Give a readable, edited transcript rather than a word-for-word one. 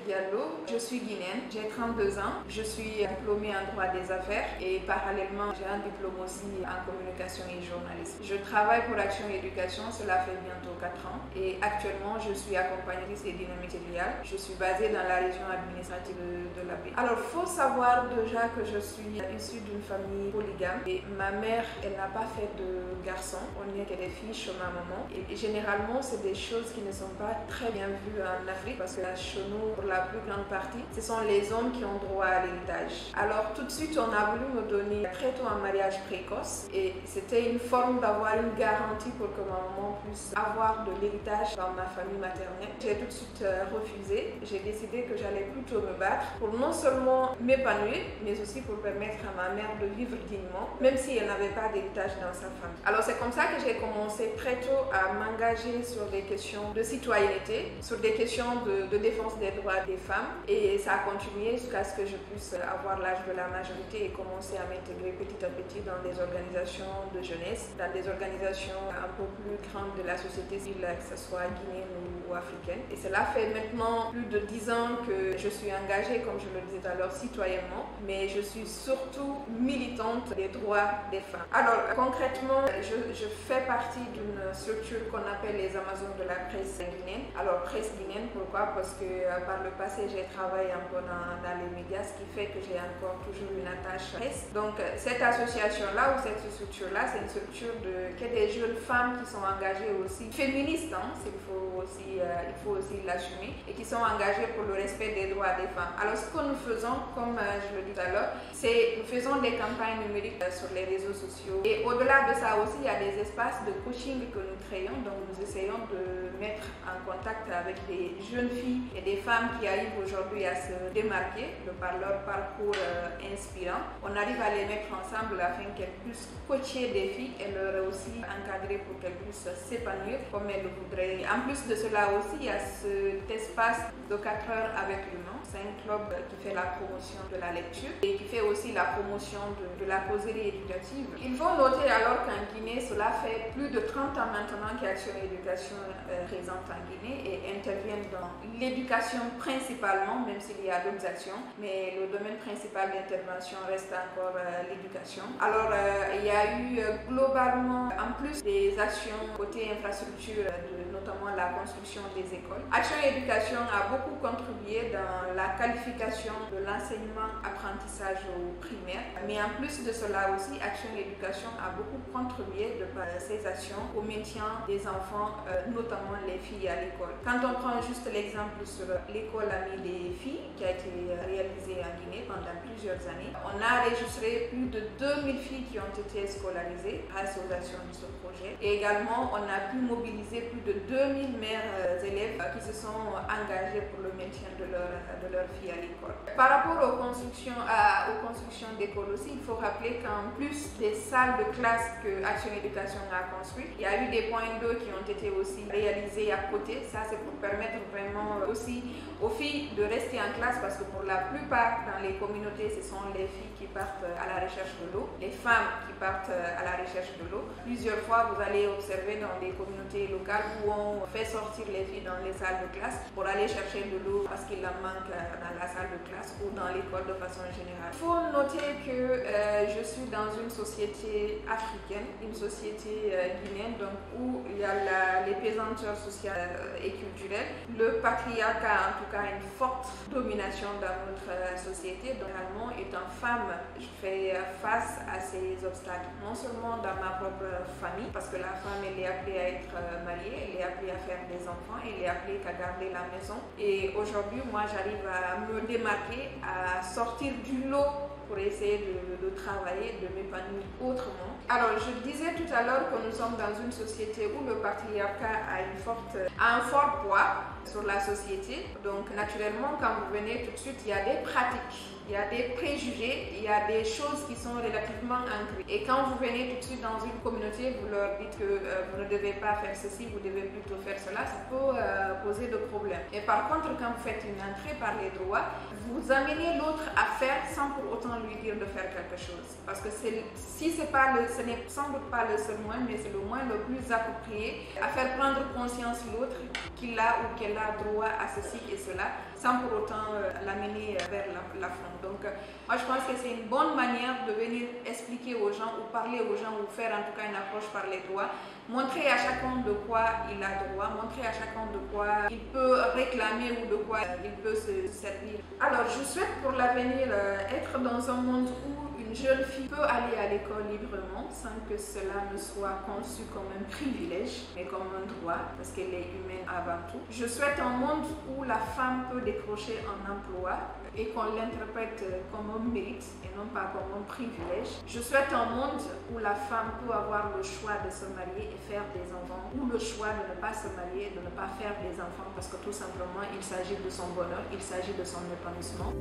Diallo, je suis guinéenne, j'ai 32 ans, je suis diplômée en droit des affaires et parallèlement j'ai un diplôme aussi en communication et journalisme. Je travaille pour Action Éducation, cela fait bientôt 4 ans et actuellement je suis accompagnatrice et dynamique familiale. Je suis basée dans la région administrative de la Baie. Alors il faut savoir déjà que je suis issue d'une famille polygame et ma mère elle n'a pas fait de garçons, on n'est que des filles chez ma maman et généralement c'est des choses qui ne sont pas très bien vues en Afrique parce que chez nous pour la plus grande partie ce sont les hommes qui ont droit à l'héritage. Alors tout de suite on a voulu me donner très tôt un mariage précoce et c'était une forme d'avoir une garantie pour que ma maman puisse avoir de l'héritage dans ma famille maternelle. J'ai tout de suite refusé, j'ai décidé que j'allais plutôt me battre pour non seulement m'épanouir mais aussi pour permettre à ma mère de vivre dignement même si elle n'avait pas d'héritage dans sa famille. Alors c'est comme ça que j'ai commencé très tôt à m'engager sur des questions de citoyenneté, sur des questions de défense des droits des femmes et ça a continué jusqu'à ce que je puisse avoir l'âge de la majorité et commencer à m'intégrer petit à petit dans des organisations de jeunesse, dans des organisations un peu plus grandes de la société civile, que ce soit guinéenne ou africaine. Et cela fait maintenant plus de 10 ans que je suis engagée, comme je le disais tout à l'heure, citoyennement, mais je suis surtout militante des droits des femmes. Alors concrètement, je fais partie d'une structure qu'on appelle les Amazones de la presse guinéenne. Alors presse guinéenne, pourquoi? Parce que par le passé j'ai travaillé un peu dans les médias, ce qui fait que j'ai encore toujours une attache presse. Donc cette association-là ou cette structure-là, c'est une structure que des jeunes femmes qui sont engagées aussi, féministes, hein, il faut aussi l'assumer, et qui sont engagées pour le respect des droits des femmes. Alors ce que nous faisons, comme je le dis tout à l'heure, c'est nous faisons des campagnes numériques sur les réseaux sociaux. Et au-delà de ça aussi, il y a des espaces de coaching que nous créons, donc nous essayons de mettre en contact avec des jeunes filles et des femmes qui arrivent aujourd'hui à se démarquer par leur parcours inspirant. On arrive à les mettre ensemble afin qu'elles puissent coacher des filles et leur aussi encadrer pour qu'elles puissent s'épanouir comme elles le voudraient. En plus de cela aussi, il y a cet espace de 4 heures avec l'humain. C'est un club qui fait la promotion de la lecture et qui fait aussi la promotion de la causerie éducative. Il faut noter alors qu'en Guinée, cela fait plus de 30 ans maintenant qu'Action Éducation présente en Guinée et interviennent dans l'éducation principalement, même s'il y a d'autres actions, mais le domaine principal d'intervention reste encore l'éducation. Alors il y a eu globalement, en plus des actions côté infrastructure, notamment la construction des écoles, Action Éducation a beaucoup contribué dans la qualification de l'enseignement-apprentissage au primaire, mais en plus de cela aussi, Action Éducation a beaucoup contribué de par ses actions au maintien des enfants, notamment les filles à l'école. Quand on prend juste l'exemple sur l'école amie des filles qui a été réalisée en Guinée pendant plusieurs années, on a enregistré plus de 2000 filles qui ont été scolarisées grâce aux actions de ce projet. Et également, on a pu mobiliser plus de 2000 mères élèves qui se sont engagées pour le maintien de leurs filles à l'école. Par rapport aux constructions d'écoles aussi, il faut rappeler qu'en plus des salles de classe que Action Éducation a construites, il y a eu des points d'eau qui ont été aussi réalisés à côté. Ça, c'est pour permettre vraiment aussi aux filles de rester en classe parce que pour la plupart dans les communautés, ce sont les filles qui partent à la recherche de l'eau, les femmes qui partent à la recherche de l'eau. Plusieurs fois, vous allez observer dans des communautés locales où on fait sortir les filles dans les salles de classe pour aller chercher de l'eau parce qu'il en manque dans la salle de classe ou dans l'école de façon générale. Il faut noter que je suis dans une société africaine, une société guinéenne, donc où il y a les pesanteurs sociales et culturelles. Le patriarcat, en tout cas, a une forte domination dans notre société. Donc, réellement, étant femme, je fais face à ces obstacles, non seulement dans ma propre famille, parce que la femme, elle est appelée à être mariée, elle est appelée à faire des enfants, elle est appelée qu'à garder la maison. Et aujourd'hui, moi, j'arrive à me démarquer, à sortir du lot pour essayer de travailler, de m'épanouir autrement. Alors, je disais tout à l'heure que nous sommes dans une société où le patriarcat a un fort poids sur la société. Donc, naturellement, quand vous venez tout de suite, il y a des pratiques, il y a des préjugés, il y a des choses qui sont relativement ancrées. Et quand vous venez tout de suite dans une communauté, vous leur dites que vous ne devez pas faire ceci, vous devez plutôt faire cela, ça peut poser de problèmes. Et par contre, quand vous faites une entrée par les droits, vous amenez l'autre à faire sans pour autant lui dire de faire quelque chose. Parce que ce n'est sans doute pas le seul moyen, mais c'est le moyen le plus approprié à faire prendre conscience l'autre qu'il a ou qu'elle a droit à ceci et cela, sans pour autant l'amener vers l'affront. Donc moi je pense que c'est une bonne manière de venir expliquer aux gens ou parler aux gens ou faire en tout cas une approche par les droits, montrer à chacun de quoi il a droit, montrer à chacun de quoi il peut réclamer ou de quoi il peut se servir. Alors je souhaite pour l'avenir être dans un monde où une jeune fille peut aller à l'école librement sans que cela ne soit conçu comme un privilège, mais comme un droit, parce qu'elle est humaine avant tout. Je souhaite un monde où la femme peut décrocher un emploi et qu'on l'interprète comme un mérite et non pas comme un privilège. Je souhaite un monde où la femme peut avoir le choix de se marier et faire des enfants, ou le choix de ne pas se marier, de ne pas faire des enfants, parce que tout simplement il s'agit de son bonheur, il s'agit de son épanouissement.